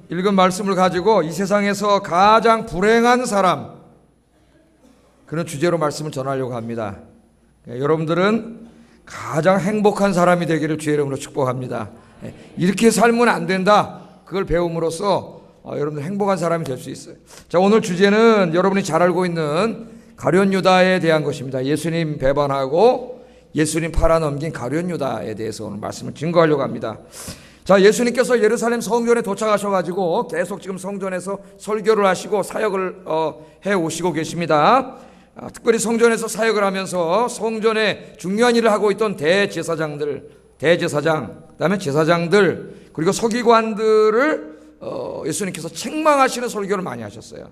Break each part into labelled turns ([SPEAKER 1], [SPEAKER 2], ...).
[SPEAKER 1] 읽은 말씀을 가지고 이 세상에서 가장 불행한 사람, 그런 주제로 말씀을 전하려고 합니다. 여러분들은 가장 행복한 사람이 되기를 주의 이름으로 축복합니다. 이렇게 살면 안 된다, 그걸 배움으로써 여러분들 행복한 사람이 될 수 있어요. 자, 오늘 주제는 여러분이 잘 알고 있는 가룟 유다에 대한 것입니다. 예수님 배반하고 예수님 팔아넘긴 가룟 유다에 대해서 오늘 말씀을 증거하려고 합니다. 자, 예수님께서 예루살렘 성전에 도착하셔가지고 계속 지금 성전에서 설교를 하시고 사역을 해 오시고 계십니다. 특별히 성전에서 사역을 하면서 성전에 중요한 일을 하고 있던 대제사장, 그다음에 제사장들, 그리고 서기관들을 예수님께서 책망하시는 설교를 많이 하셨어요.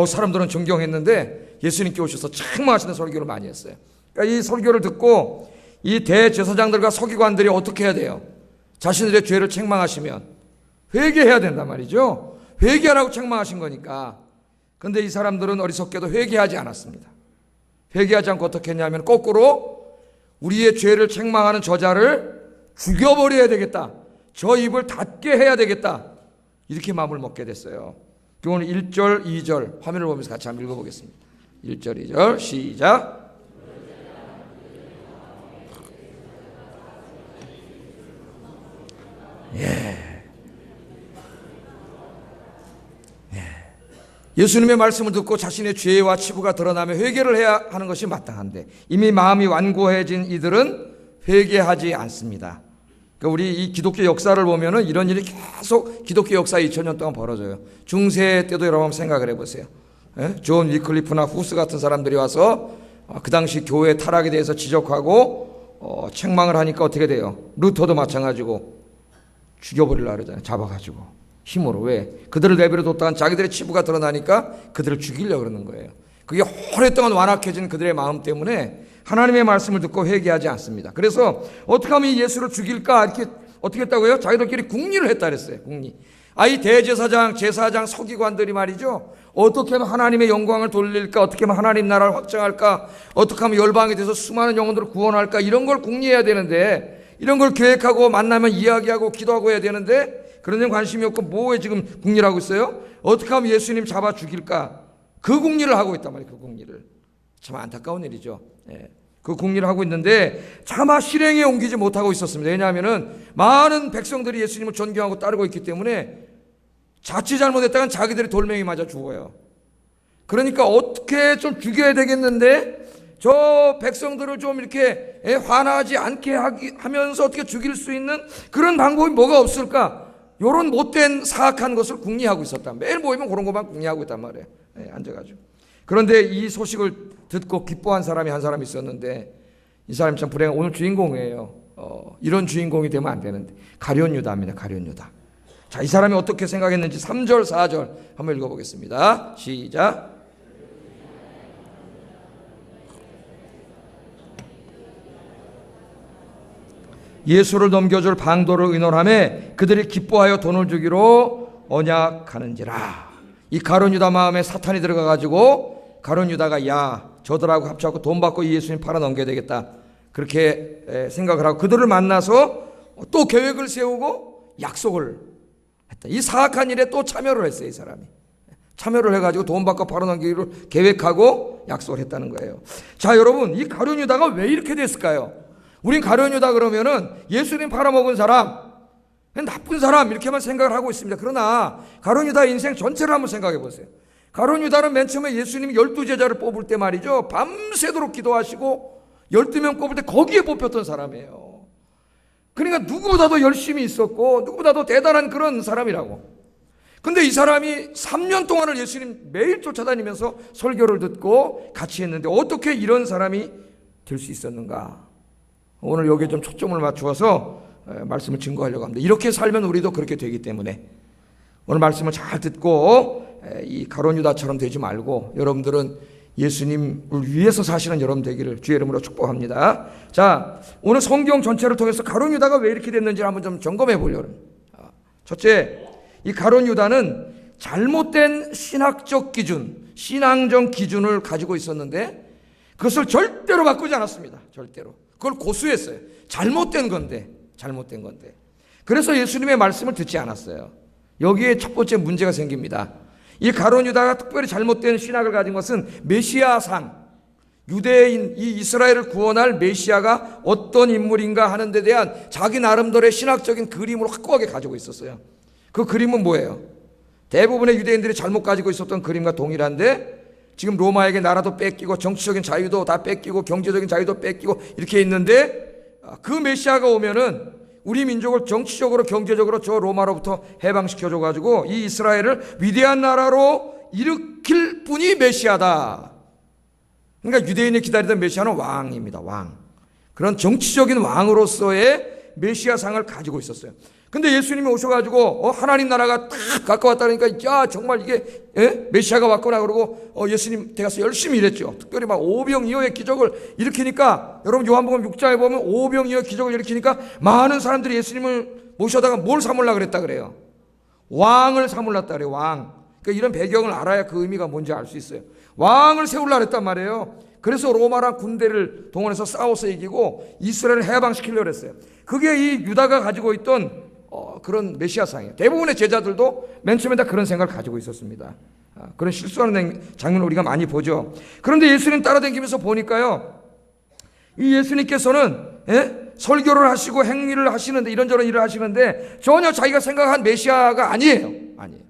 [SPEAKER 1] 사람들은 존경했는데 예수님께 오셔서 책망하시는 설교를 많이 했어요. 그러니까 이 설교를 듣고 이 대제사장들과 서기관들이 어떻게 해야 돼요? 자신들의 죄를 책망하시면 회개해야 된단 말이죠. 회개하라고 책망하신 거니까. 그런데 이 사람들은 어리석게도 회개하지 않았습니다. 회개하지 않고 어떻게 했냐면 거꾸로 우리의 죄를 책망하는 저자를 죽여버려야 되겠다, 저 입을 닫게 해야 되겠다, 이렇게 마음을 먹게 됐어요. 오늘 1절, 2절 화면을 보면서 같이 한번 읽어보겠습니다. 1절, 2절 시작. 예수님의 말씀을 듣고 자신의 죄와 치부가 드러나며 회개를 해야 하는 것이 마땅한데 이미 마음이 완고해진 이들은 회개하지 않습니다. 그러니까 우리 이 기독교 역사를 보면은 이런 일이 계속 기독교 역사에 2000년 동안 벌어져요. 중세 때도 여러분 한번 생각을 해보세요. 존 위클리프나 후스 같은 사람들이 와서 그 당시 교회 타락에 대해서 지적하고 책망을 하니까 어떻게 돼요? 루터도 마찬가지고 죽여버리려고 그러잖아요. 잡아가지고 힘으로. 왜? 그들을 내버려뒀다간 자기들의 치부가 드러나니까 그들을 죽이려고 그러는 거예요. 그게 오랫동안 완악해진 그들의 마음 때문에 하나님의 말씀을 듣고 회개하지 않습니다. 그래서 어떻게 하면 예수를 죽일까, 이렇게 어떻게 했다고요? 자기들끼리 궁리를 했다 그랬어요. 궁리. 이 대제사장, 제사장, 서기관들이 말이죠, 어떻게 하면 하나님의 영광을 돌릴까, 어떻게 하면 하나님 나라를 확장할까, 어떻게 하면 열방에 대해서 수많은 영혼들을 구원할까, 이런 걸 궁리해야 되는데, 이런 걸 계획하고 만나면 이야기하고 기도하고 해야 되는데 그런 데 관심이 없고 뭐에 지금 궁리를 하고 있어요? 어떻게 하면 예수님 잡아 죽일까, 그 궁리를 하고 있단 말이에요. 그 궁리를. 참 안타까운 일이죠. 그 궁리를 하고 있는데 차마 실행에 옮기지 못하고 있었습니다. 왜냐하면 많은 백성들이 예수님을 존경하고 따르고 있기 때문에 자칫 잘못했다간 자기들이 돌멩이 맞아 죽어요. 그러니까 어떻게 좀 죽여야 되겠는데 저 백성들을 좀 이렇게 화나지 않게 하면서 어떻게 죽일 수 있는 그런 방법이 뭐가 없을까? 이런 못된 사악한 것을 궁리하고 있었다. 매일 모이면 그런 것만 궁리하고 있단 말이에요. 앉아가지고. 그런데 이 소식을 듣고 기뻐한 사람이 한 사람이 있었는데 이 사람이 참 불행한, 오늘 주인공이에요. 이런 주인공이 되면 안 되는데 가룟 유다입니다. 가룟 유다. 자, 이 사람이 어떻게 생각했는지 3절, 4절 한번 읽어보겠습니다. 시작. 예수를 넘겨줄 방도를 의논하며 그들이 기뻐하여 돈을 주기로 언약하는지라. 이 가룟 유다 마음에 사탄이 들어가가지고 가룟 유다가 야, 저들하고 합쳐갖고 돈 받고 예수님 팔아 넘겨야 되겠다, 그렇게 생각을 하고 그들을 만나서 또 계획을 세우고 약속을 했다. 이 사악한 일에 또 참여를 했어요. 이 사람이 참여를 해가지고 돈 받고 팔아 넘기기로 계획하고 약속을 했다는 거예요. 자, 여러분, 이 가룟 유다가 왜 이렇게 됐을까요? 우린 가룟 유다 그러면은 예수님 팔아먹은 사람, 나쁜 사람, 이렇게만 생각을 하고 있습니다. 그러나 가룟 유다의 인생 전체를 한번 생각해 보세요. 가룟 유다는 맨 처음에 예수님이 12제자를 뽑을 때 말이죠, 밤새도록 기도하시고 12명 뽑을 때 거기에 뽑혔던 사람이에요. 그러니까 누구보다도 열심히 있었고 누구보다도 대단한 그런 사람이라고. 근데 이 사람이 3년 동안을 예수님 매일 쫓아다니면서 설교를 듣고 같이 했는데 어떻게 이런 사람이 될 수 있었는가? 오늘 여기에 좀 초점을 맞추어서 말씀을 증거하려고 합니다. 이렇게 살면 우리도 그렇게 되기 때문에 오늘 말씀을 잘 듣고 이 가룟 유다처럼 되지 말고 여러분들은 예수님을 위해서 사시는 여러분 되기를 주의 이름으로 축복합니다. 자, 오늘 성경 전체를 통해서 가룟 유다가 왜 이렇게 됐는지 한번 좀 점검해 보려고 합니다. 첫째, 이 가룟 유다는 잘못된 신학적 기준, 신앙적 기준을 가지고 있었는데 그것을 절대로 바꾸지 않았습니다. 절대로. 그걸 고수했어요. 잘못된 건데. 그래서 예수님의 말씀을 듣지 않았어요. 여기에 첫 번째 문제가 생깁니다. 이 가룟 유다가 특별히 잘못된 신학을 가진 것은 메시아상, 유대인 이 이스라엘을 구원할 메시아가 어떤 인물인가 하는 데 대한 자기 나름대로의 신학적인 그림을 확고하게 가지고 있었어요. 그 그림은 뭐예요? 대부분의 유대인들이 잘못 가지고 있었던 그림과 동일한데, 지금 로마에게 나라도 뺏기고 정치적인 자유도 다 뺏기고 경제적인 자유도 뺏기고 이렇게 있는데, 그 메시아가 오면은 우리 민족을 정치적으로 경제적으로 저 로마로부터 해방시켜줘 가지고 이 이스라엘을 위대한 나라로 일으킬 분이 메시아다. 그러니까 유대인이 기다리던 메시아는 왕입니다. 왕. 그런 정치적인 왕으로서의 메시아상을 가지고 있었어요. 근데 예수님이 오셔가지고 하나님 나라가 딱 가까웠다니까, 야 정말 이게 메시아가 왔구나 그러고 예수님 댁에서 열심히 일했죠. 특별히 막 오병이어의 기적을 일으키니까, 여러분 요한복음 6장에 보면 오병이어 기적을 일으키니까 많은 사람들이 예수님을 모셔다가 뭘 삼으려고 그랬다 그래요? 왕을 삼으려다 그래요. 왕. 그러니까 이런 배경을 알아야 그 의미가 뭔지 알 수 있어요. 왕을 세우려고 했단 말이에요. 그래서 로마랑 군대를 동원해서 싸워서 이기고 이스라엘을 해방시키려고 했어요. 그게 이 유다가 가지고 있던 그런 메시아상이에요. 대부분의 제자들도 맨 처음에 다 그런 생각을 가지고 있었습니다. 그런 실수하는 장면을 우리가 많이 보죠. 그런데 예수님 따라다니면서 보니까요, 이 예수님께서는 설교를 하시고 행위를 하시는데, 이런저런 일을 하시는데 전혀 자기가 생각한 메시아가 아니에요. 아니에요.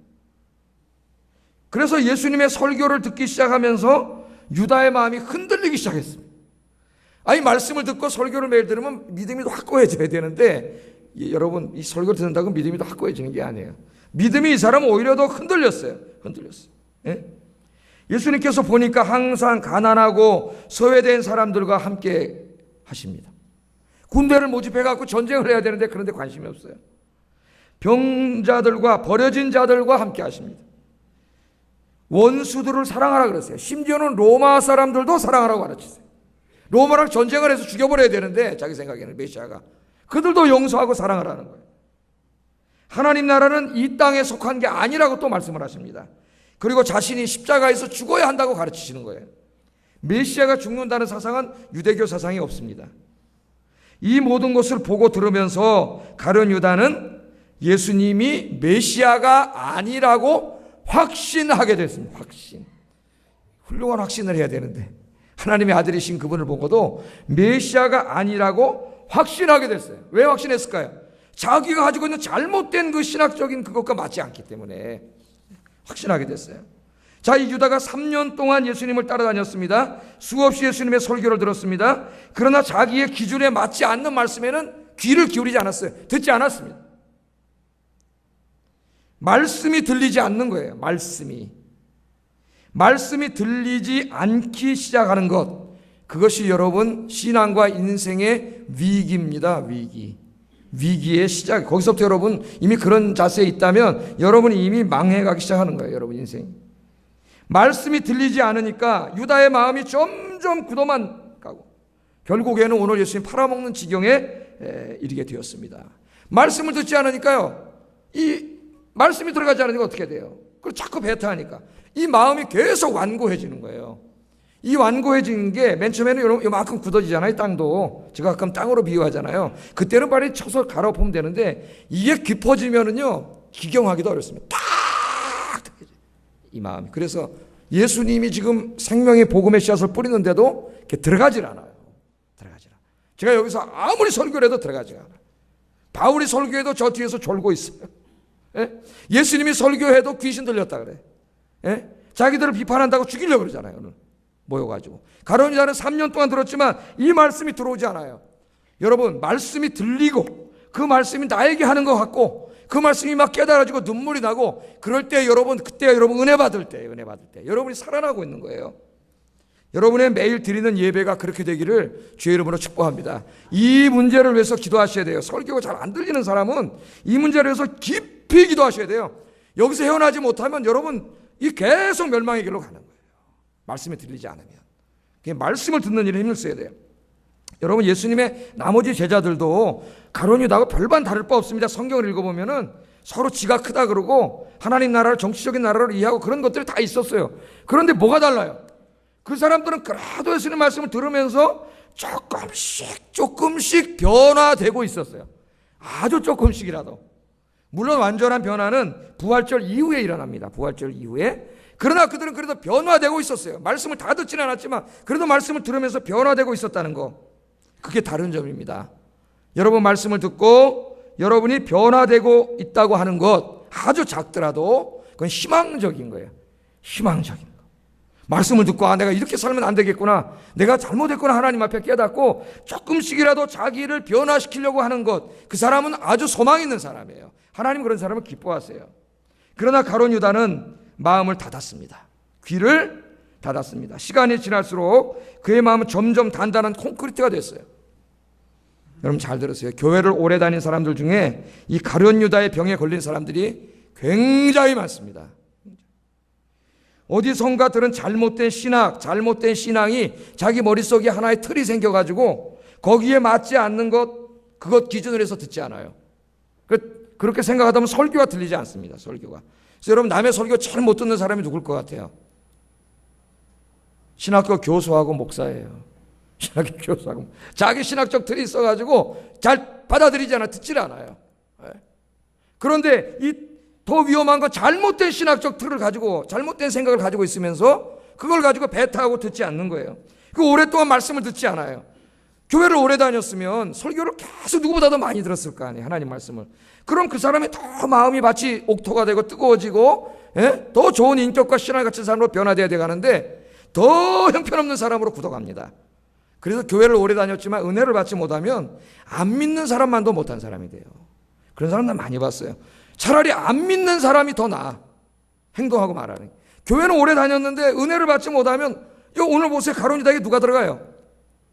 [SPEAKER 1] 그래서 예수님의 설교를 듣기 시작하면서 유다의 마음이 흔들리기 시작했습니다. 아니, 말씀을 듣고 설교를 매일 들으면 믿음이 더 확고해져야 되는데, 여러분 이 설교를 듣는다고 믿음이 더 확고해지는 게 아니에요. 믿음이 이 사람은 오히려 더 흔들렸어요. 예수님께서 보니까 항상 가난하고 소외된 사람들과 함께 하십니다. 군대를 모집해갖고 전쟁을 해야 되는데 그런데 관심이 없어요. 병자들과 버려진 자들과 함께 하십니다. 원수들을 사랑하라 그랬어요. 심지어는 로마 사람들도 사랑하라고 가르치세요. 로마랑 전쟁을 해서 죽여버려야 되는데 자기 생각에는 메시아가 그들도 용서하고 사랑을 하는 거예요. 하나님 나라는 이 땅에 속한 게 아니라고 또 말씀을 하십니다. 그리고 자신이 십자가에서 죽어야 한다고 가르치시는 거예요. 메시아가 죽는다는 사상은 유대교 사상이 없습니다. 이 모든 것을 보고 들으면서 가룟 유다는 예수님이 메시아가 아니라고 확신하게 됐습니다. 확신. 훌륭한 확신을 해야 되는데 하나님의 아들이신 그분을 보고도 메시아가 아니라고 확신하게 됐어요. 왜 확신했을까요? 자기가 가지고 있는 잘못된 그 신학적인 그것과 맞지 않기 때문에 확신하게 됐어요. 자, 이 유다가 3년 동안 예수님을 따라다녔습니다. 수없이 예수님의 설교를 들었습니다. 그러나 자기의 기준에 맞지 않는 말씀에는 귀를 기울이지 않았어요. 듣지 않았습니다. 말씀이 들리지 않는 거예요. 말씀이 들리지 않기 시작하는 것, 그것이 여러분 신앙과 인생의 위기입니다. 위기의 시작. 거기서부터 여러분 이미 그런 자세에 있다면 여러분이 이미 망해가기 시작하는 거예요. 여러분 인생. 말씀이 들리지 않으니까 유다의 마음이 점점 굳어만 가고 결국에는 오늘 예수님 팔아먹는 지경에 이르게 되었습니다. 말씀을 듣지 않으니까요, 이 말씀이 들어가지 않으니까 어떻게 돼요? 그걸 자꾸 배타하니까 이 마음이 계속 완고해지는 거예요. 이 완고해진 게 맨 처음에는 여러분 이만큼 굳어지잖아요. 땅도 제가 가끔 땅으로 비유하잖아요. 그때는 빨리 쳐서 갈아엎으면 되는데 이게 깊어지면은요 기경하기도 어렵습니다. 딱 이 마음이. 그래서 예수님이 지금 생명의 복음의 씨앗을 뿌리는데도 이렇게 들어가질 않아요. 제가 여기서 아무리 설교를 해도 들어가지 않아요. 바울이 설교해도 저 뒤에서 졸고 있어요. 예수님이 설교해도 귀신 들렸다 그래. 자기들을 비판한다고 죽이려고 그러잖아요. 오늘 모여가지고. 가룟 유다는 3년 동안 들었지만 이 말씀이 들어오지 않아요. 여러분, 말씀이 들리고 그 말씀이 나에게 하는 것 같고 그 말씀이 막 깨달아지고 눈물이 나고 그럴 때 여러분, 그때가 여러분 은혜 받을 때 여러분이 살아나고 있는 거예요. 여러분의 매일 드리는 예배가 그렇게 되기를 주의 이름으로 축복합니다. 이 문제를 위해서 기도하셔야 돼요. 설교가 잘 안 들리는 사람은 이 문제를 위해서 깊이 기도하셔야 돼요. 여기서 헤어나지 못하면 여러분 이 계속 멸망의 길로 가는 거예요. 말씀이 들리지 않으면. 말씀을 듣는 일에 힘을 써야 돼요. 여러분, 예수님의 나머지 제자들도 가룟 유다하고 별반 다를 바 없습니다. 성경을 읽어보면은 서로 지가 크다 그러고 하나님 나라를 정치적인 나라로 이해하고 그런 것들이 다 있었어요. 그런데 뭐가 달라요? 그 사람들은 그래도 예수님 말씀을 들으면서 조금씩 변화되고 있었어요. 아주 조금씩이라도. 물론 완전한 변화는 부활절 이후에 일어납니다. 부활절 이후에. 그러나 그들은 그래도 변화되고 있었어요. 말씀을 다 듣지는 않았지만 그래도 말씀을 들으면서 변화되고 있었다는 거. 그게 다른 점입니다. 여러분 말씀을 듣고 여러분이 변화되고 있다고 하는 것 아주 작더라도 그건 희망적인 거예요. 희망적인 거. 말씀을 듣고 내가 이렇게 살면 안 되겠구나. 내가 잘못했구나 하나님 앞에 깨닫고 조금씩이라도 자기를 변화시키려고 하는 것. 그 사람은 아주 소망 있는 사람이에요. 하나님 그런 사람을 기뻐하세요. 그러나 가룟 유다는 마음을 닫았습니다. 귀를 닫았습니다. 시간이 지날수록 그의 마음은 점점 단단한 콘크리트가 됐어요. 여러분 잘 들으세요. 교회를 오래 다닌 사람들 중에 이 가룟 유다의 병에 걸린 사람들이 굉장히 많습니다. 어디선가 들은 잘못된 신학, 잘못된 신앙이 자기 머릿속에 하나의 틀이 생겨가지고 거기에 맞지 않는 것, 그것 기준으로 해서 듣지 않아요. 그렇게 생각하다 보면 설교가 들리지 않습니다. 설교가. 그래서 여러분 남의 설교 잘 못 듣는 사람이 누굴 것 같아요? 신학교 교수하고 목사예요. 신학교 교수하고 자기 신학적 틀이 있어가지고 잘 받아들이지 않아 듣질 않아요. 그런데 이 더 위험한 건 잘못된 신학적 틀을 가지고 잘못된 생각을 가지고 있으면서 그걸 가지고 배타하고 듣지 않는 거예요. 그 오랫동안 말씀을 듣지 않아요. 교회를 오래 다녔으면 설교를 계속 누구보다도 많이 들었을 거 아니에요. 하나님 말씀을. 그럼 그 사람이 더 마음이 마치 옥토가 되고 뜨거워지고 더 좋은 인격과 신앙 같은 사람으로 변화되어야 돼가는데 더 형편없는 사람으로 굳어갑니다. 그래서 교회를 오래 다녔지만 은혜를 받지 못하면 안 믿는 사람만도 못한 사람이 돼요. 그런 사람 난 많이 봤어요. 차라리 안 믿는 사람이 더 나아. 행동하고 말하는. 교회는 오래 다녔는데 은혜를 받지 못하면 오늘 보세요. 가룟 유다에 누가 들어가요?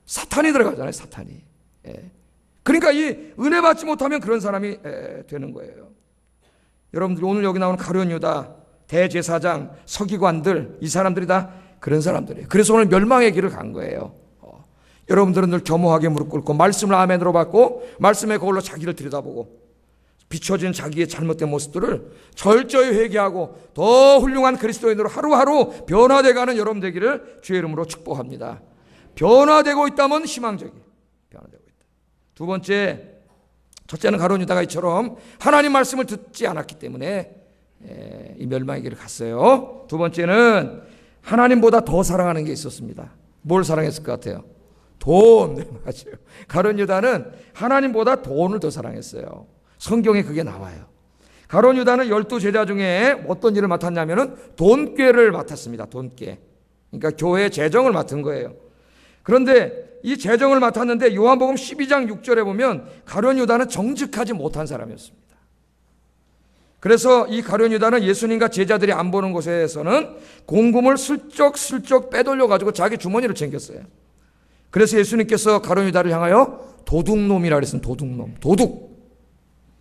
[SPEAKER 1] 사탄이 들어가잖아요. 사탄이. 그러니까 이 은혜 받지 못하면 그런 사람이 되는 거예요. 여러분들 오늘 여기 나오는 가룟 유다, 대제사장, 서기관들 이 사람들이 다 그런 사람들이에요. 그래서 오늘 멸망의 길을 간 거예요. 여러분들은 늘 겸허하게 무릎 꿇고 말씀을 아멘으로 받고 말씀의 거울로 자기를 들여다보고 비춰진 자기의 잘못된 모습들을 철저히 회개하고 더 훌륭한 그리스도인으로 하루하루 변화되어가는 여러분 되기를 주의 이름으로 축복합니다. 변화되고 있다면 희망적이에요. 변화되고 있다. 두 번째, 첫째는 가룟 유다가 이처럼 하나님 말씀을 듣지 않았기 때문에 이 멸망의 길을 갔어요. 두 번째는 하나님보다 더 사랑하는 게 있었습니다. 뭘 사랑했을 것 같아요? 돈. 네, 맞아요. 가룟 유다는 하나님보다 돈을 더 사랑했어요. 성경에 그게 나와요. 가룟 유다는 12제자 중에 어떤 일을 맡았냐면은 돈꾀를 맡았습니다. 돈꾀. 그러니까 교회 재정을 맡은 거예요. 그런데 이 재정을 맡았는데 요한복음 12장 6절에 보면 가룟 유다는 정직하지 못한 사람이었습니다. 그래서 이 가룟 유다는 예수님과 제자들이 안 보는 곳에서는 공금을 슬쩍 빼돌려 가지고 자기 주머니를 챙겼어요. 그래서 예수님께서 가룟 유다를 향하여 도둑놈이라 그랬습니다. 도둑놈. 도둑.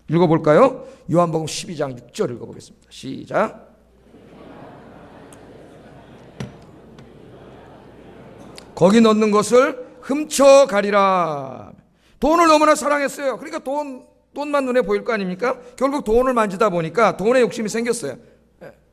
[SPEAKER 1] 읽어볼까요? 요한복음 12장 6절 읽어보겠습니다. 시작. 거기 넣는 것을 훔쳐가리라. 돈을 너무나 사랑했어요. 그러니까 돈만 눈에 보일 거 아닙니까? 결국 돈을 만지다 보니까 돈에 욕심이 생겼어요.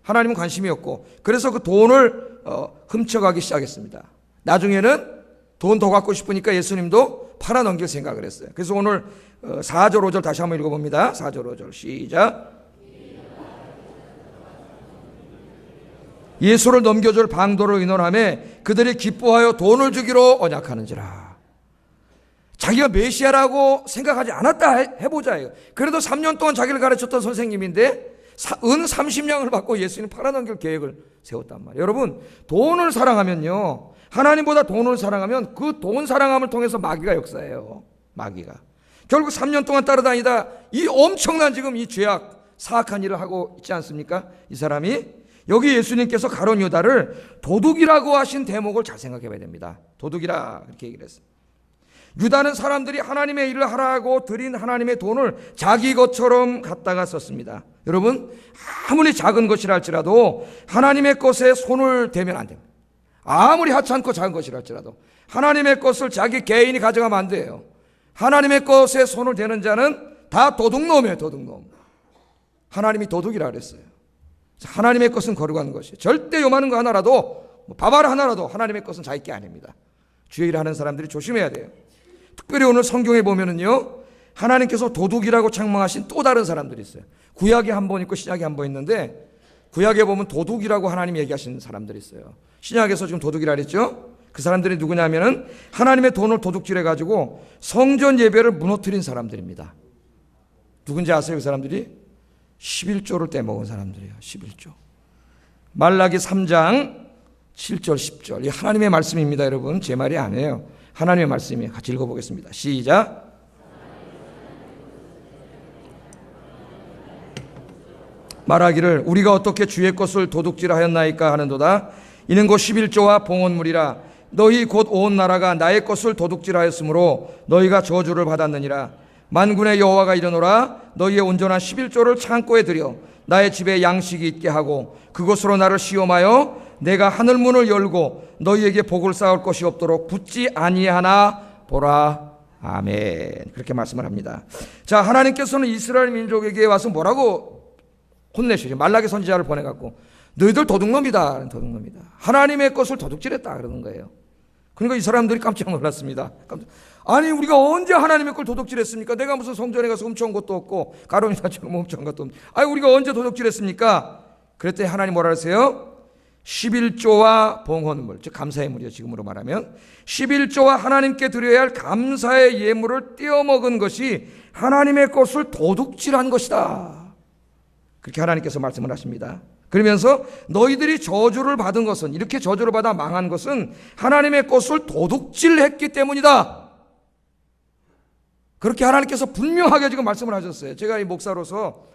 [SPEAKER 1] 하나님은 관심이 없고 그래서 그 돈을 훔쳐가기 시작했습니다. 나중에는 돈 더 갖고 싶으니까 예수님도 팔아넘길 생각을 했어요. 그래서 오늘 4절 5절 다시 한번 읽어봅니다. 4절 5절 시작. 예수를 넘겨줄 방도를 의논하며 그들이 기뻐하여 돈을 주기로 언약하는지라. 자기가 메시아라고 생각하지 않았다 해보자예요. 그래도 3년 동안 자기를 가르쳤던 선생님인데 은 30냥을 받고 예수님 팔아넘길 계획을 세웠단 말이에요. 여러분 돈을 사랑하면요, 하나님보다 돈을 사랑하면 그 돈 사랑함을 통해서 마귀가 역사해요. 마귀가 결국 3년 동안 따라다니다 이 엄청난 지금 이 죄악 사악한 일을 하고 있지 않습니까? 이 사람이 여기 예수님께서 가룟 유다를 도둑이라고 하신 대목을 잘 생각해 봐야 됩니다. 도둑이라 그렇게 얘기를 했어요. 유다는 사람들이 하나님의 일을 하라고 드린 하나님의 돈을 자기 것처럼 갖다가 썼습니다. 여러분 아무리 작은 것이라 할지라도 하나님의 것에 손을 대면 안 됩니다. 아무리 하찮고 작은 것이라 할지라도 하나님의 것을 자기 개인이 가져가면 안 돼요. 하나님의 것에 손을 대는 자는 다 도둑놈이에요. 도둑놈. 하나님이 도둑이라 그랬어요. 하나님의 것은 거룩한 것이에요. 절대 요만한 거 하나라도 밥알 하나라도 하나님의 것은 자기 게 아닙니다. 주의 일을 하는 사람들이 조심해야 돼요. 특별히 오늘 성경에 보면은요, 하나님께서 도둑이라고 책망하신 또 다른 사람들이 있어요. 구약에 한 번 있고 신약에 한 번 있는데, 구약에 보면 도둑이라고 하나님이 얘기하시는 사람들이 있어요. 신약에서 지금 도둑이라 그랬죠? 그 사람들이 누구냐면은 하나님의 돈을 도둑질해가지고 성전 예배를 무너뜨린 사람들입니다. 누군지 아세요? 그 사람들이 11조를 떼먹은 사람들이에요. 11조. 말라기 3장 7절 10절. 이 하나님의 말씀입니다, 여러분. 제 말이 아니에요. 하나님의 말씀이에요. 같이 읽어보겠습니다. 시작. 말하기를 우리가 어떻게 주의 것을 도둑질하였나이까 하는도다. 이는 곧 11조와 봉헌물이라. 너희 곧 온 나라가 나의 것을 도둑질하였으므로 너희가 저주를 받았느니라. 만군의 여호와가 이르노라. 너희의 온전한 11조를 창고에 들여 나의 집에 양식이 있게 하고 그것으로 나를 시험하여 내가 하늘문을 열고 너희에게 복을 쌓을 것이 없도록 붙지 아니하나 보라. 아멘. 그렇게 말씀을 합니다. 자, 하나님께서는 이스라엘 민족에게 와서 뭐라고 혼내시죠? 말라기 선지자를 보내갖고 너희들 도둑놈이다. 도둑놈이다. 하나님의 것을 도둑질했다 그러는 거예요. 그러니까 이 사람들이 깜짝 놀랐습니다. 아니 우리가 언제 하나님의 걸 도둑질했습니까? 내가 무슨 성전에 가서 훔쳐온 것도 없고 가론이다처럼 훔쳐온 것도 없고, 아니 우리가 언제 도둑질했습니까? 그랬더니 하나님 뭐라 하세요? 11조와 봉헌물, 즉 감사의 물이요. 지금으로 말하면 11조와 하나님께 드려야 할 감사의 예물을 떼어먹은 것이 하나님의 것을 도둑질한 것이다. 그렇게 하나님께서 말씀을 하십니다. 그러면서 너희들이 저주를 받은 것은, 이렇게 저주를 받아 망한 것은 하나님의 것을 도둑질했기 때문이다. 그렇게 하나님께서 분명하게 지금 말씀을 하셨어요. 제가 이 목사로서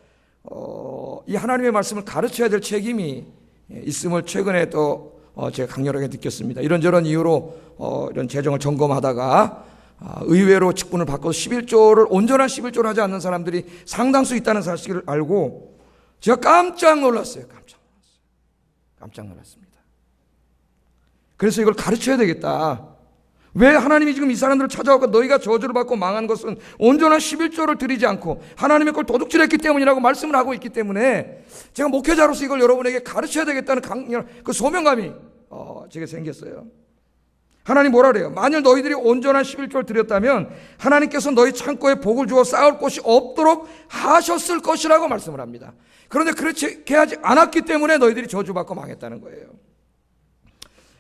[SPEAKER 1] 이 하나님의 말씀을 가르쳐야 될 책임이 있음을 최근에 또 제가 강렬하게 느꼈습니다. 이런저런 이유로 이런 재정을 점검하다가 의외로 직분을 바꿔서 11조를 온전한 11조를 하지 않는 사람들이 상당수 있다는 사실을 알고 제가 깜짝 놀랐어요. 깜짝 놀랐습니다. 그래서 이걸 가르쳐야 되겠다. 왜 하나님이 지금 이 사람들을 찾아와서 너희가 저주를 받고 망한 것은 온전한 11조를 드리지 않고 하나님의 걸 도둑질했기 때문이라고 말씀을 하고 있기 때문에 제가 목회자로서 이걸 여러분에게 가르쳐야 되겠다는 강렬한 그 소명감이 제게 생겼어요. 하나님 뭐라 그래요? 만일 너희들이 온전한 11조를 드렸다면 하나님께서 너희 창고에 복을 주어 쌓을 곳이 없도록 하셨을 것이라고 말씀을 합니다. 그런데 그렇게 하지 않았기 때문에 너희들이 저주받고 망했다는 거예요.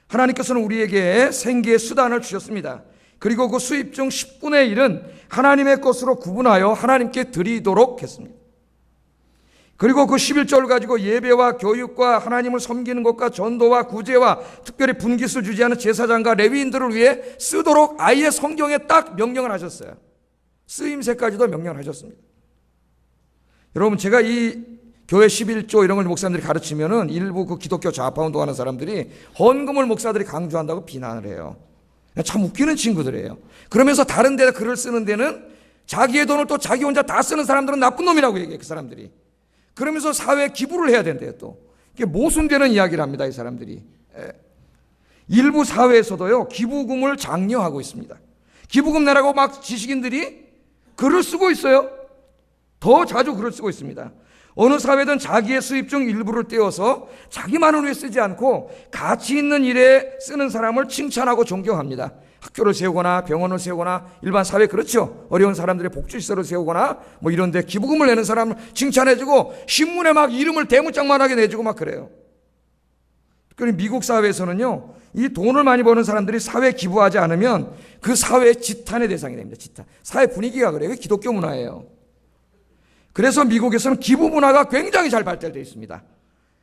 [SPEAKER 1] 하나님께서는 우리에게 생계의 수단을 주셨습니다. 그리고 그 수입 중 10분의 1은 하나님의 것으로 구분하여 하나님께 드리도록 했습니다. 그리고 그 11조를 가지고 예배와 교육과 하나님을 섬기는 것과 전도와 구제와 특별히 분깃을 주지 않은 제사장과 레위인들을 위해 쓰도록 아예 성경에 딱 명령을 하셨어요. 쓰임새까지도 명령을 하셨습니다. 여러분, 제가 이 교회 11조 이런 걸 목사님들이 가르치면은 일부 그 기독교 좌파 운동하는 사람들이 헌금을 목사들이 강조한다고 비난을 해요. 참 웃기는 친구들이에요. 그러면서 다른 데다 글을 쓰는 데는 자기의 돈을 또 자기 혼자 다 쓰는 사람들은 나쁜 놈이라고 얘기해요. 그 사람들이. 그러면서 사회에 기부를 해야 된대요. 또 이게 모순되는 이야기를 합니다. 이 사람들이. 일부 사회에서도요 기부금을 장려하고 있습니다. 기부금 내라고 막 지식인들이 글을 쓰고 있어요. 더 자주 글을 쓰고 있습니다. 어느 사회든 자기의 수입 중 일부를 떼어서 자기만을 위해 쓰지 않고 가치 있는 일에 쓰는 사람을 칭찬하고 존경합니다. 학교를 세우거나 병원을 세우거나 일반 사회 그렇죠. 어려운 사람들의 복지시설을 세우거나 뭐 이런 데 기부금을 내는 사람을 칭찬해주고 신문에 막 이름을 대문짝만하게 내주고 막 그래요. 특별히 미국 사회에서는요 이 돈을 많이 버는 사람들이 사회에 기부하지 않으면 그 사회의 지탄의 대상이 됩니다. 지탄. 사회 분위기가 그래요. 기독교 문화예요. 그래서 미국에서는 기부 문화가 굉장히 잘 발달되어 있습니다.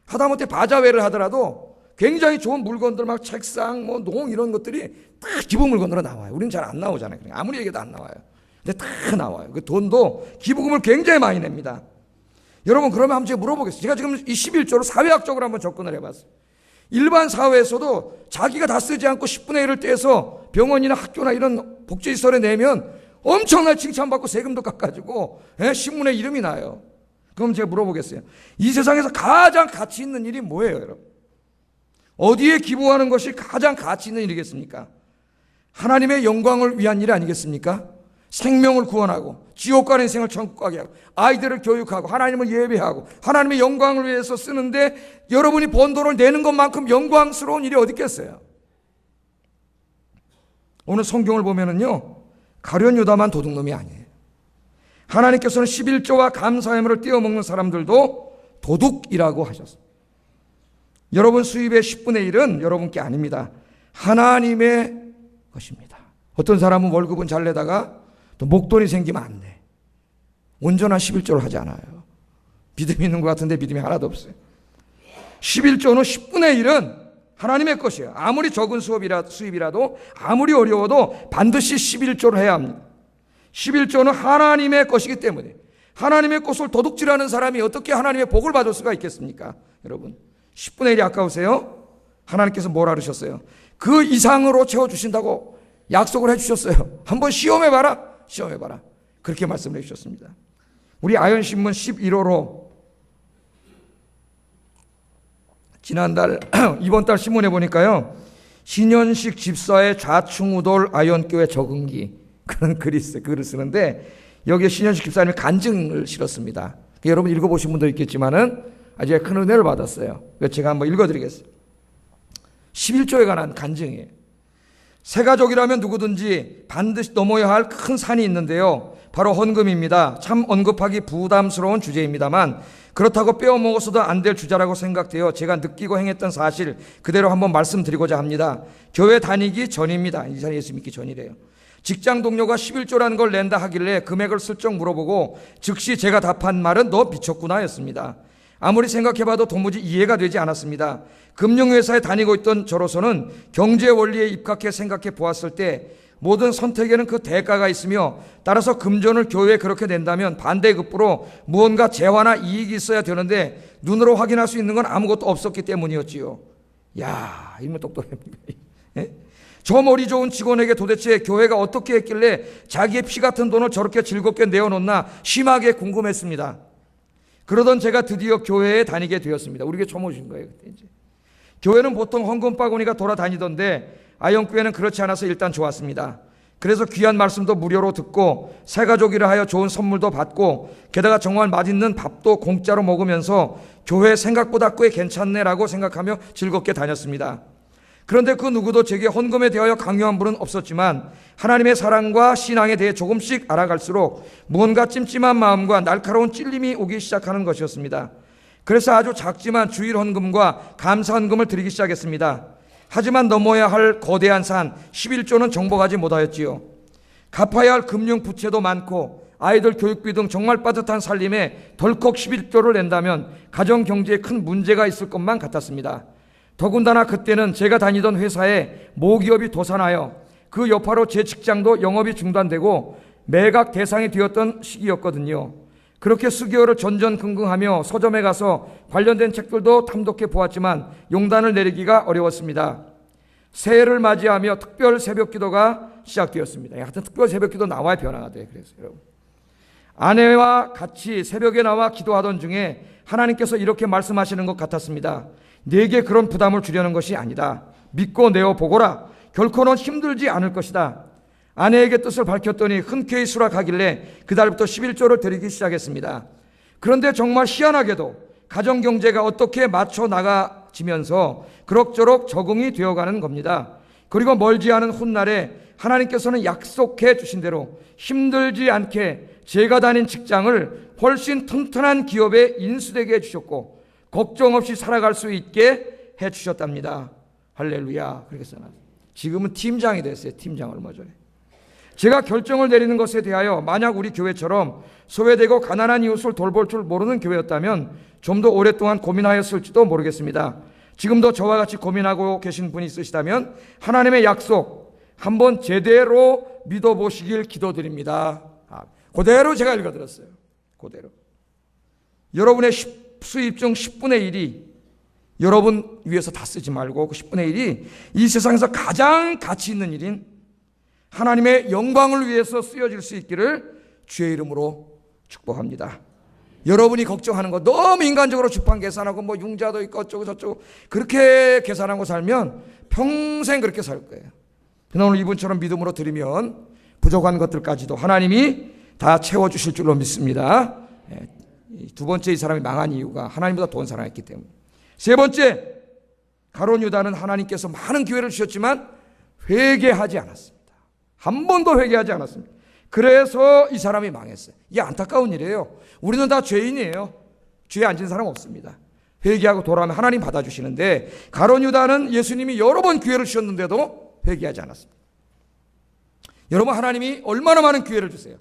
[SPEAKER 1] 하다못해 바자회를 하더라도 굉장히 좋은 물건들 막 책상, 뭐 농 이런 것들이 다 기부 물건으로 나와요. 우리는 잘 안 나오잖아요. 아무리 얘기해도 안 나와요. 근데 다 나와요. 그 돈도 기부금을 굉장히 많이 냅니다. 여러분 그러면 한번 제가 물어보겠습니다. 제가 지금 이 11조를 사회학적으로 한번 접근을 해봤어요. 일반 사회에서도 자기가 다 쓰지 않고 10분의 1을 떼서 병원이나 학교나 이런 복지시설에 내면 엄청나게 칭찬받고 세금도 깎아주고 신문에 이름이 나요. 그럼 제가 물어보겠어요. 이 세상에서 가장 가치 있는 일이 뭐예요, 여러분? 어디에 기부하는 것이 가장 가치 있는 일이겠습니까? 하나님의 영광을 위한 일 아니겠습니까? 생명을 구원하고 지옥 가는 인생을 천국 가게 하고 아이들을 교육하고 하나님을 예배하고 하나님의 영광을 위해서 쓰는데 여러분이 번 돈을 내는 것만큼 영광스러운 일이 어디 있겠어요? 오늘 성경을 보면은요 가룟 유다만 도둑놈이 아니에요. 하나님께서는 11조와 감사예물을 떼어먹는 사람들도 도둑이라고 하셨습니다. 여러분 수입의 10분의 1은 여러분께 아닙니다. 하나님의 것입니다. 어떤 사람은 월급은 잘 내다가 또 목돈이 생기면 안 돼. 온전한 11조를 하지 않아요. 믿음이 있는 것 같은데 믿음이 하나도 없어요. 11조는 10분의 1은 하나님의 것이에요. 아무리 적은 수입이라도 아무리 어려워도 반드시 11조를 해야 합니다. 11조는 하나님의 것이기 때문에 하나님의 것을 도둑질하는 사람이 어떻게 하나님의 복을 받을 수가 있겠습니까? 여러분 10분의 1이 아까우세요? 하나님께서 뭐라 그러셨어요? 그 이상으로 채워주신다고 약속을 해주셨어요. 한번 시험해봐라. 시험해봐라. 그렇게 말씀을 해주셨습니다. 우리 아현신문 11호로 지난달 이번 달 신문에 보니까요, 신현식 집사의 좌충우돌 아현교회 적응기 그런 글을 쓰는데 여기에 신현식 집사님이 간증을 실었습니다. 여러분 읽어보신 분도 있겠지만은 아주 큰 은혜를 받았어요. 제가 한번 읽어드리겠습니다. 11조에 관한 간증이에요. 새 가족이라면 누구든지 반드시 넘어야 할 큰 산이 있는데요, 바로 헌금입니다. 참 언급하기 부담스러운 주제입니다만 그렇다고 빼어먹어서도 안 될 주제라고 생각되어 제가 느끼고 행했던 사실 그대로 한번 말씀드리고자 합니다. 교회 다니기 전입니다. 이 사람이 예수 믿기 전이래요. 직장 동료가 11조라는 걸 낸다 하길래 금액을 슬쩍 물어보고 즉시 제가 답한 말은 너 미쳤구나 였습니다. 아무리 생각해봐도 도무지 이해가 되지 않았습니다. 금융회사에 다니고 있던 저로서는 경제 원리에 입각해 생각해 보았을 때 모든 선택에는 그 대가가 있으며 따라서 금전을 교회에 그렇게 낸다면 반대급부로 무언가 재화나 이익이 있어야 되는데 눈으로 확인할 수 있는 건 아무것도 없었기 때문이었지요. 야, 이러면 똑똑합니다. 예? 저 머리 좋은 직원에게 도대체 교회가 어떻게 했길래 자기의 피 같은 돈을 저렇게 즐겁게 내어놓나 심하게 궁금했습니다. 그러던 제가 드디어 교회에 다니게 되었습니다. 우리 교회 처음 오신 거예요, 그때 이제. 교회는 보통 헌금 바구니가 돌아다니던데 아영교회는 그렇지 않아서 일단 좋았습니다. 그래서 귀한 말씀도 무료로 듣고 새가족이라 하여 좋은 선물도 받고 게다가 정말 맛있는 밥도 공짜로 먹으면서 교회 생각보다 꽤 괜찮네라고 생각하며 즐겁게 다녔습니다. 그런데 그 누구도 제게 헌금에 대하여 강요한 분은 없었지만 하나님의 사랑과 신앙에 대해 조금씩 알아갈수록 무언가 찜찜한 마음과 날카로운 찔림이 오기 시작하는 것이었습니다. 그래서 아주 작지만 주일 헌금과 감사 헌금을 드리기 시작했습니다. 하지만 넘어야 할 거대한 산 11조는 정복하지 못하였지요. 갚아야 할 금융 부채도 많고 아이들 교육비 등 정말 빠듯한 살림에 덜컥 11조를 낸다면 가정 경제에 큰 문제가 있을 것만 같았습니다. 더군다나 그때는 제가 다니던 회사에 모기업이 도산하여 그 여파로 제 직장도 영업이 중단되고 매각 대상이 되었던 시기였거든요. 그렇게 수개월을 전전긍긍하며 서점에 가서 관련된 책들도 탐독해 보았지만 용단을 내리기가 어려웠습니다. 새해를 맞이하며 특별 새벽기도가 시작되었습니다. 하여튼 특별 새벽기도 나와야 변화가 돼요. 그래서 여러분, 아내와 같이 새벽에 나와 기도하던 중에 하나님께서 이렇게 말씀하시는 것 같았습니다. 내게 그런 부담을 주려는 것이 아니다. 믿고 내어보거라. 결코는 힘들지 않을 것이다. 아내에게 뜻을 밝혔더니 흔쾌히 수락하길래 그달부터 11조를 드리기 시작했습니다. 그런데 정말 희한하게도 가정경제가 어떻게 맞춰 나가지면서 그럭저럭 적응이 되어가는 겁니다. 그리고 멀지 않은 훗날에 하나님께서는 약속해 주신 대로 힘들지 않게 제가 다닌 직장을 훨씬 튼튼한 기업에 인수되게 해주셨고 걱정 없이 살아갈 수 있게 해주셨답니다. 할렐루야. 그렇게 써놨어요. 지금은 팀장이 됐어요. 팀장 얼마 전에. 제가 결정을 내리는 것에 대하여 만약 우리 교회처럼 소외되고 가난한 이웃을 돌볼 줄 모르는 교회였다면 좀 더 오랫동안 고민하였을지도 모르겠습니다. 지금도 저와 같이 고민하고 계신 분이 있으시다면 하나님의 약속 한번 제대로 믿어보시길 기도드립니다. 그대로 제가 읽어드렸어요. 그대로. 여러분의 수입 중 10분의 1이 여러분 위해서 다 쓰지 말고 그 10분의 1이 이 세상에서 가장 가치 있는 일인 하나님의 영광을 위해서 쓰여질 수 있기를 주의 이름으로 축복합니다. 여러분이 걱정하는 거 너무 인간적으로 주판 계산하고 뭐 융자도 있고 어쩌고 저쩌고 그렇게 계산하고 살면 평생 그렇게 살 거예요. 그러나 오늘 이분처럼 믿음으로 드리면 부족한 것들까지도 하나님이 다 채워주실 줄로 믿습니다. 두 번째, 이 사람이 망한 이유가 하나님보다 돈 사랑했기 때문에. 세 번째, 가룟 유다는 하나님께서 많은 기회를 주셨지만 회개하지 않았습니다. 한 번도 회개하지 않았습니다. 그래서 이 사람이 망했어요. 이게 안타까운 일이에요. 우리는 다 죄인이에요. 죄에 안 진 사람 없습니다. 회개하고 돌아오면 하나님 받아주시는데, 가룟 유다는 예수님이 여러 번 기회를 주셨는데도 회개하지 않았습니다. 여러분, 하나님이 얼마나 많은 기회를 주세요.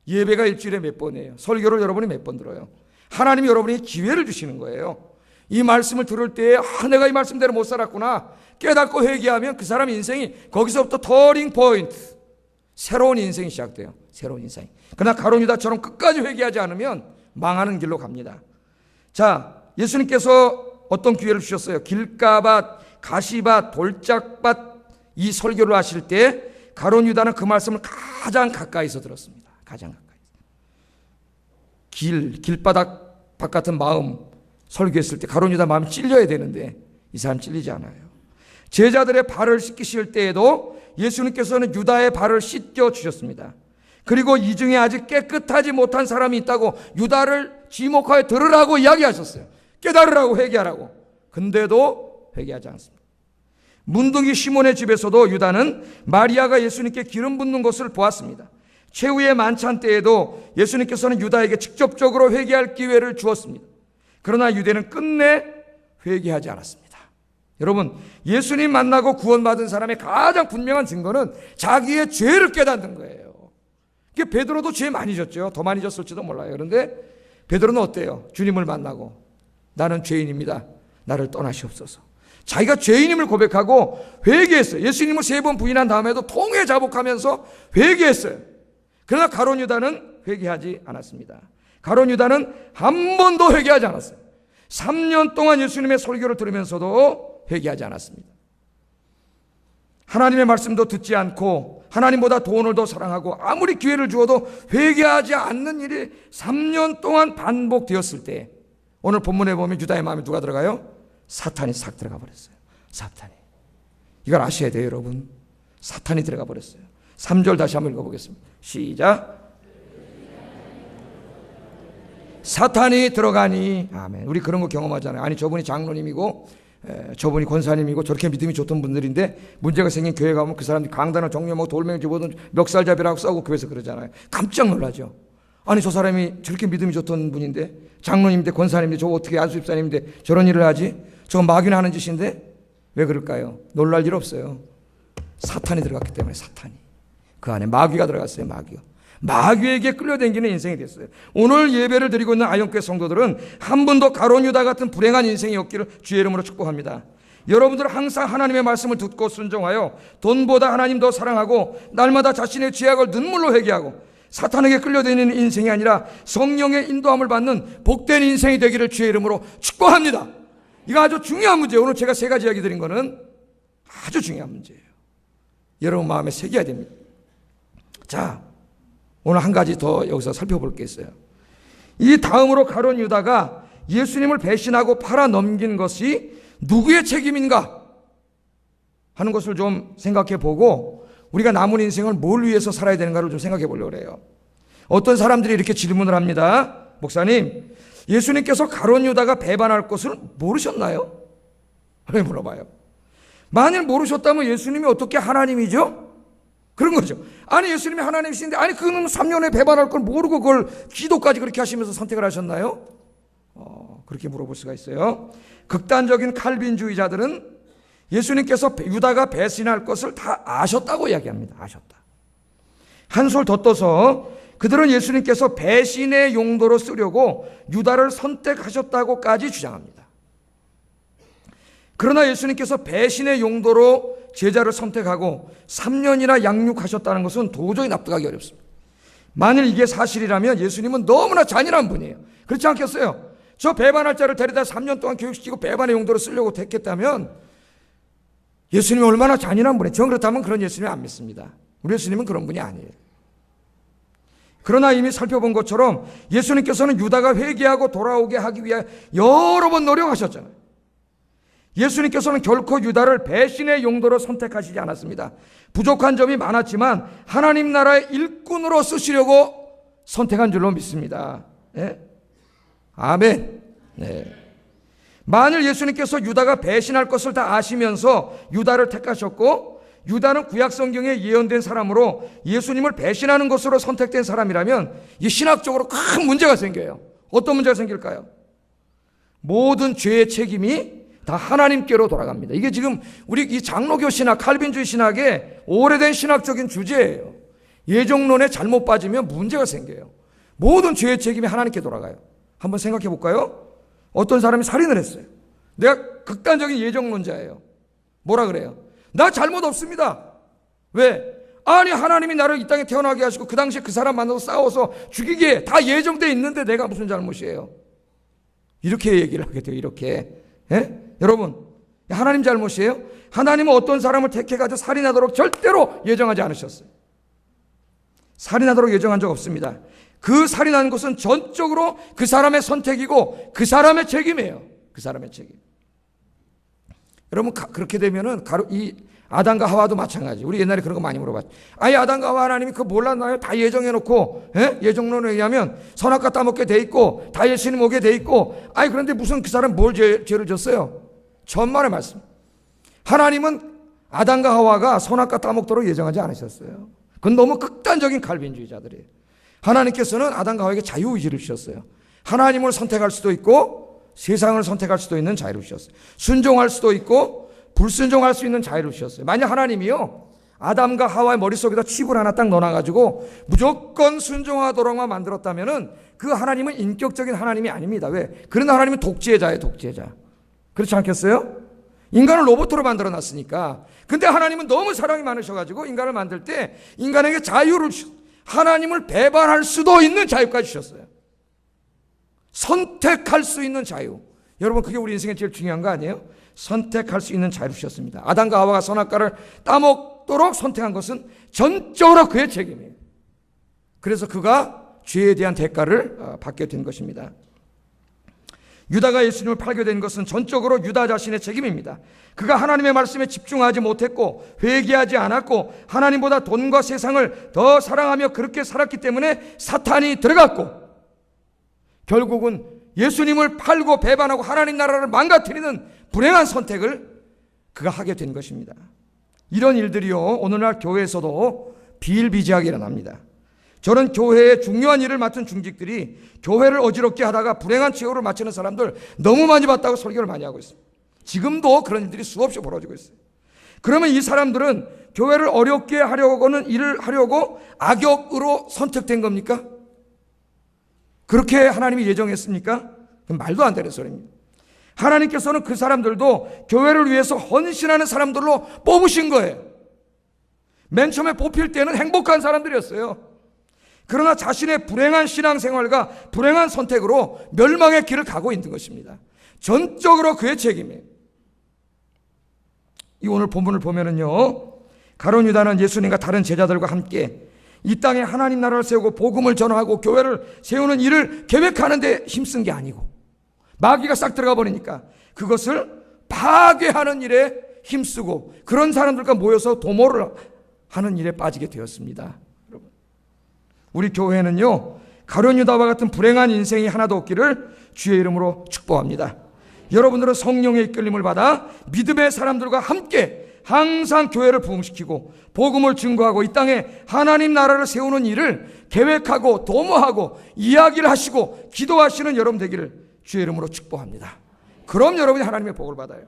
[SPEAKER 1] 예배가 일주일에 몇 번이에요. 설교를 여러분이 몇 번 들어요. 하나님이 여러분에게 기회를 주시는 거예요. 이 말씀을 들을 때에 내가 이 말씀대로 못 살았구나 깨닫고 회개하면 그 사람 인생이 거기서부터 터닝 포인트, 새로운 인생이 시작돼요. 새로운 인생. 그러나 가룟 유다처럼 끝까지 회개하지 않으면 망하는 길로 갑니다. 자, 예수님께서 어떤 기회를 주셨어요? 길가밭, 가시밭, 돌짝밭 이 설교를 하실 때 가룟 유다는 그 말씀을 가장 가까이서 들었습니다. 가장 가까이. 길바닥 밭 같은 마음 설교했을 때 가룟 유다 마음이 찔려야 되는데 이 사람 찔리지 않아요. 제자들의 발을 씻기실 때에도 예수님께서는 유다의 발을 씻겨 주셨습니다. 그리고 이 중에 아직 깨끗하지 못한 사람이 있다고 유다를 지목하여 들으라고 이야기하셨어요. 깨달으라고, 회개하라고. 근데도 회개하지 않습니다. 문둥이 시몬의 집에서도 유다는 마리아가 예수님께 기름 붓는 것을 보았습니다. 최후의 만찬 때에도 예수님께서는 유다에게 직접적으로 회개할 기회를 주었습니다. 그러나 유대는 끝내 회개하지 않았습니다. 여러분, 예수님 만나고 구원받은 사람의 가장 분명한 증거는 자기의 죄를 깨닫는 거예요. 베드로도 죄 많이 졌죠. 더 많이 졌을지도 몰라요. 그런데 베드로는 어때요? 주님을 만나고 나는 죄인입니다. 나를 떠나시옵소서. 자기가 죄인임을 고백하고 회개했어요. 예수님을 3번 부인한 다음에도 통회 자복하면서 회개했어요. 그러나 가룟 유다는 회개하지 않았습니다. 가룟 유다는 한 번도 회개하지 않았어요. 3년 동안 예수님의 설교를 들으면서도 회개하지 않았습니다. 하나님의 말씀도 듣지 않고 하나님보다 돈을 더 사랑하고 아무리 기회를 주어도 회개하지 않는 일이 3년 동안 반복되었을 때, 오늘 본문에 보면 유다의 마음에 누가 들어가요? 사탄이 싹 들어가 버렸어요. 사탄이. 이걸 아셔야 돼요, 여러분. 사탄이 들어가 버렸어요. 3절 다시 한번 읽어보겠습니다. 시작. 사탄이 들어가니. 아멘. 우리 그런 거 경험하잖아요. 아니, 저분이 장로님이고 저분이 권사님이고 저렇게 믿음이 좋던 분들인데 문제가 생긴 교회 가면 그 사람들이 강단을 정령하고 돌멩이 집어든 멱살잡이라고 싸우고 교회에서 그러잖아요. 깜짝 놀라죠. 아니, 저 사람이 저렇게 믿음이 좋던 분인데, 장로님인데, 권사님인데, 저거 어떻게 안수집사님인데 저런 일을 하지? 저거 마귀나 하는 짓인데? 왜 그럴까요? 놀랄 일 없어요. 사탄이 들어갔기 때문에. 사탄이. 그 안에 마귀가 들어갔어요. 마귀에게 끌려다니는 인생이 됐어요. 오늘 예배를 드리고 있는 아영교회 성도들은 한 번도 가룟 유다 같은 불행한 인생이 없기를 주의 이름으로 축복합니다. 여러분들은 항상 하나님의 말씀을 듣고 순종하여 돈보다 하나님 더 사랑하고 날마다 자신의 죄악을 눈물로 회개하고 사탄에게 끌려다니는 인생이 아니라 성령의 인도함을 받는 복된 인생이 되기를 주의 이름으로 축복합니다. 이거 아주 중요한 문제예요. 오늘 제가 3가지 이야기 드린 거는 아주 중요한 문제예요. 여러분 마음에 새겨야 됩니다. 자, 오늘 한 가지 더 여기서 살펴볼 게 있어요. 이 다음으로 가룟 유다가 예수님을 배신하고 팔아 넘긴 것이 누구의 책임인가 하는 것을 좀 생각해 보고 우리가 남은 인생을 뭘 위해서 살아야 되는가를 좀 생각해 보려고 해요. 어떤 사람들이 이렇게 질문을 합니다. 목사님, 예수님께서 가룟 유다가 배반할 것을 모르셨나요? 왜 물어봐요? 만일 모르셨다면 예수님이 어떻게 하나님이죠? 그런 거죠. 아니, 예수님이 하나님이신데, 아니, 그는 3년에 배반할 걸 모르고 그걸 기도까지 그렇게 하시면서 선택을 하셨나요? 그렇게 물어볼 수가 있어요. 극단적인 칼빈주의자들은 예수님께서 유다가 배신할 것을 다 아셨다고 이야기합니다. 아셨다. 한술 더 떠서 그들은 예수님께서 배신의 용도로 쓰려고 유다를 선택하셨다고까지 주장합니다. 그러나 예수님께서 배신의 용도로 제자를 선택하고 3년이나 양육하셨다는 것은 도저히 납득하기 어렵습니다. 만일 이게 사실이라면 예수님은 너무나 잔인한 분이에요. 그렇지 않겠어요? 저 배반할 자를 데려다 3년 동안 교육시키고 배반의 용도로 쓰려고 택했다면 예수님이 얼마나 잔인한 분이에요. 전 그렇다면 그런 예수님이 안 믿습니다. 우리 예수님은 그런 분이 아니에요. 그러나 이미 살펴본 것처럼 예수님께서는 유다가 회개하고 돌아오게 하기 위해 여러 번 노력하셨잖아요. 예수님께서는 결코 유다를 배신의 용도로 선택하시지 않았습니다. 부족한 점이 많았지만 하나님 나라의 일꾼으로 쓰시려고 선택한 줄로 믿습니다. 네? 아멘. 네. 만일 예수님께서 유다가 배신할 것을 다 아시면서 유다를 택하셨고 유다는 구약 성경에 예언된 사람으로 예수님을 배신하는 것으로 선택된 사람이라면 이 신학적으로 큰 문제가 생겨요. 어떤 문제가 생길까요? 모든 죄의 책임이 다 하나님께로 돌아갑니다. 이게 지금 우리 이 장로교 신학, 칼빈주의 신학의 오래된 신학적인 주제예요. 예정론에 잘못 빠지면 문제가 생겨요. 모든 죄의 책임이 하나님께 돌아가요. 한번 생각해 볼까요? 어떤 사람이 살인을 했어요. 내가 극단적인 예정론자예요. 뭐라 그래요? 나 잘못 없습니다. 왜? 아니 하나님이 나를 이 땅에 태어나게 하시고 그 당시에 그 사람 만나서 싸워서 죽이기에 다 예정되어 있는데 내가 무슨 잘못이에요? 이렇게 얘기를 하게 돼요. 이렇게. 예? 여러분, 하나님 잘못이에요? 하나님은 어떤 사람을 택해가지고 살인하도록 절대로 예정하지 않으셨어요. 살인하도록 예정한 적 없습니다. 그 살인한 것은 전적으로 그 사람의 선택이고 그 사람의 책임이에요. 그 사람의 책임. 여러분, 그렇게 되면은 이 아담과 하와도 마찬가지. 우리 옛날에 그런 거 많이 물어봤죠. 아니 아담과 하와 하나님이 그거 몰랐나요? 다 예정해놓고 예정론에 의하면 선악과 따먹게 돼 있고 다 예수님 오게 돼 있고 아니 그런데 무슨 그 사람 뭘 죄를 졌어요? 천만의 말씀. 하나님은 아담과 하와가 선악과 따먹도록 예정하지 않으셨어요. 그건 너무 극단적인 칼빈주의자들이에요. 하나님께서는 아담과 하와에게 자유의지를 주셨어요. 하나님을 선택할 수도 있고 세상을 선택할 수도 있는 자유를 주셨어요. 순종할 수도 있고 불순종할 수 있는 자유를 주셨어요. 만약 하나님이요 아담과 하와의 머릿속에다 칩을 하나 딱 넣어놔가지고 무조건 순종하도록만 만들었다면은 그 하나님은 인격적인 하나님이 아닙니다. 왜? 그런 하나님은 독재자예요. 독재자. 그렇지 않겠어요? 인간을 로봇으로 만들어놨으니까. 근데 하나님은 너무 사랑이 많으셔가지고 인간을 만들 때 인간에게 자유를 하나님을 배반할 수도 있는 자유까지 주셨어요. 선택할 수 있는 자유. 여러분 그게 우리 인생에 제일 중요한 거 아니에요? 선택할 수 있는 자유를 주셨습니다. 아담과 하와가 선악과를 따먹도록 선택한 것은 전적으로 그의 책임이에요. 그래서 그가 죄에 대한 대가를 받게 된 것입니다. 유다가 예수님을 팔게 된 것은 전적으로 유다 자신의 책임입니다. 그가 하나님의 말씀에 집중하지 못했고 회개하지 않았고 하나님보다 돈과 세상을 더 사랑하며 그렇게 살았기 때문에 사탄이 들어갔고 결국은 예수님을 팔고 배반하고 하나님 나라를 망가뜨리는 불행한 선택을 그가 하게 된 것입니다. 이런 일들이요 오늘날 교회에서도 비일비재하게 일어납니다. 저는 교회의 중요한 일을 맡은 중직들이 교회를 어지럽게 하다가 불행한 최후를 마치는 사람들 너무 많이 봤다고 설교를 많이 하고 있습니다. 지금도 그런 일들이 수없이 벌어지고 있어요. 그러면 이 사람들은 교회를 어렵게 하려고는 일을 하려고 악역으로 선택된 겁니까? 그렇게 하나님이 예정했습니까? 그건 말도 안 되는 소리입니다. 하나님께서는 그 사람들도 교회를 위해서 헌신하는 사람들로 뽑으신 거예요. 맨 처음에 뽑힐 때는 행복한 사람들이었어요. 그러나 자신의 불행한 신앙생활과 불행한 선택으로 멸망의 길을 가고 있는 것입니다. 전적으로 그의 책임이에요. 이 오늘 본문을 보면은요, 가룟 유다는 예수님과 다른 제자들과 함께 이 땅에 하나님 나라를 세우고 복음을 전하고 교회를 세우는 일을 계획하는 데 힘쓴 게 아니고 마귀가 싹 들어가 버리니까 그것을 파괴하는 일에 힘쓰고 그런 사람들과 모여서 도모를 하는 일에 빠지게 되었습니다. 우리 교회는요 가룟 유다와 같은 불행한 인생이 하나도 없기를 주의 이름으로 축복합니다. 여러분들은 성령의 이끌림을 받아 믿음의 사람들과 함께 항상 교회를 부흥시키고 복음을 증거하고 이 땅에 하나님 나라를 세우는 일을 계획하고 도모하고 이야기를 하시고 기도하시는 여러분 되기를 주의 이름으로 축복합니다. 그럼 여러분이 하나님의 복을 받아요.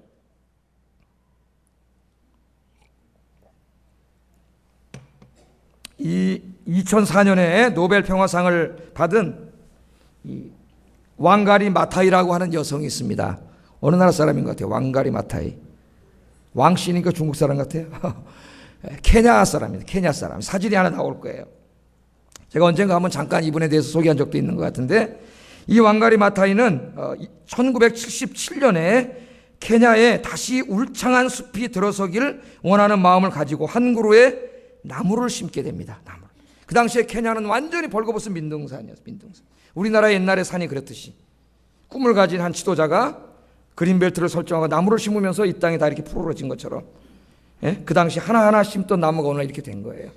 [SPEAKER 1] 이 2004년에 노벨 평화상을 받은 이 왕가리 마타이라고 하는 여성이 있습니다. 어느 나라 사람인 것 같아요? 왕가리 마타이. 왕씨니까 중국 사람 같아요. 케냐 사람입니다. 케냐 사람. 사진이 하나 나올 거예요. 제가 언젠가 한번 잠깐 이분에 대해서 소개한 적도 있는 것 같은데 이 왕가리 마타이는 1977년에 케냐에 다시 울창한 숲이 들어서기를 원하는 마음을 가지고 한 그루의 나무를 심게 됩니다. 나무. 그 당시에 케냐는 완전히 벌거벗은 민둥산이었어요. 민둥산. 우리나라 옛날의 산이 그렇듯이 꿈을 가진 한 지도자가 그린벨트를 설정하고 나무를 심으면서 이 땅이 다 이렇게 푸르러진 것처럼 그 당시 하나하나 심던 나무가 오늘 이렇게 된 거예요.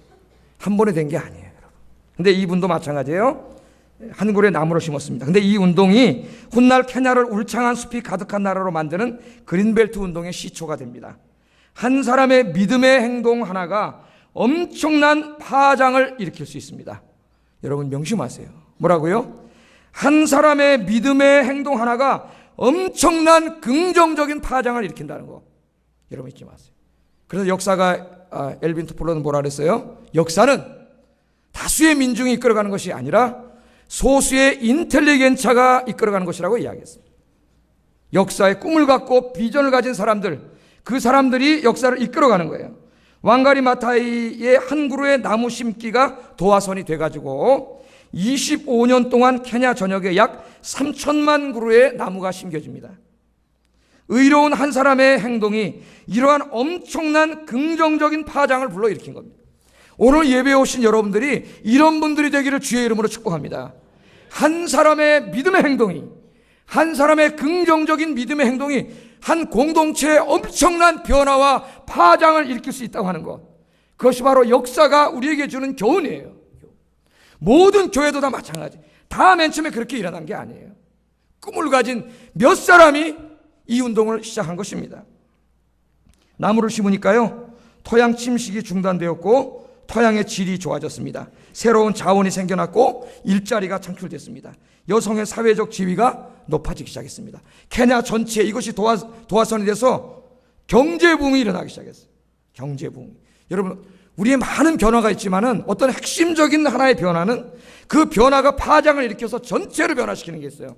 [SPEAKER 1] 한 번에 된 게 아니에요, 여러분. 근데 이분도 마찬가지예요. 한 그루의 나무를 심었습니다. 근데 이 운동이 훗날 케냐를 울창한 숲이 가득한 나라로 만드는 그린벨트 운동의 시초가 됩니다. 한 사람의 믿음의 행동 하나가 엄청난 파장을 일으킬 수 있습니다. 여러분 명심하세요. 뭐라고요? 한 사람의 믿음의 행동 하나가 엄청난 긍정적인 파장을 일으킨다는 거. 여러분 잊지 마세요. 그래서 역사가 엘빈 토플러는 뭐라 그랬어요? 역사는 다수의 민중이 이끌어가는 것이 아니라 소수의 인텔리겐차가 이끌어가는 것이라고 이야기했습니다. 역사의 꿈을 갖고 비전을 가진 사람들, 그 사람들이 역사를 이끌어가는 거예요. 왕가리 마타이의 한 그루의 나무 심기가 도화선이 돼가지고 25년 동안 케냐 전역에 약 3천만 그루의 나무가 심겨집니다. 의로운 한 사람의 행동이 이러한 엄청난 긍정적인 파장을 불러일으킨 겁니다. 오늘 예배에 오신 여러분들이 이런 분들이 되기를 주의 이름으로 축복합니다. 한 사람의 믿음의 행동이, 한 사람의 긍정적인 믿음의 행동이 한 공동체의 엄청난 변화와 파장을 일으킬 수 있다고 하는 것, 그것이 바로 역사가 우리에게 주는 교훈이에요. 모든 교회도 다 마찬가지. 다 맨 처음에 그렇게 일어난 게 아니에요. 꿈을 가진 몇 사람이 이 운동을 시작한 것입니다. 나무를 심으니까요, 토양 침식이 중단되었고 토양의 질이 좋아졌습니다. 새로운 자원이 생겨났고 일자리가 창출됐습니다. 여성의 사회적 지위가 높아지기 시작했습니다. 케냐 전체에 이것이 도화선이 돼서 경제부흥이 일어나기 시작했어요. 경제부흥. 여러분, 우리의 많은 변화가 있지만은 어떤 핵심적인 하나의 변화는 그 변화가 파장을 일으켜서 전체를 변화시키는 게 있어요.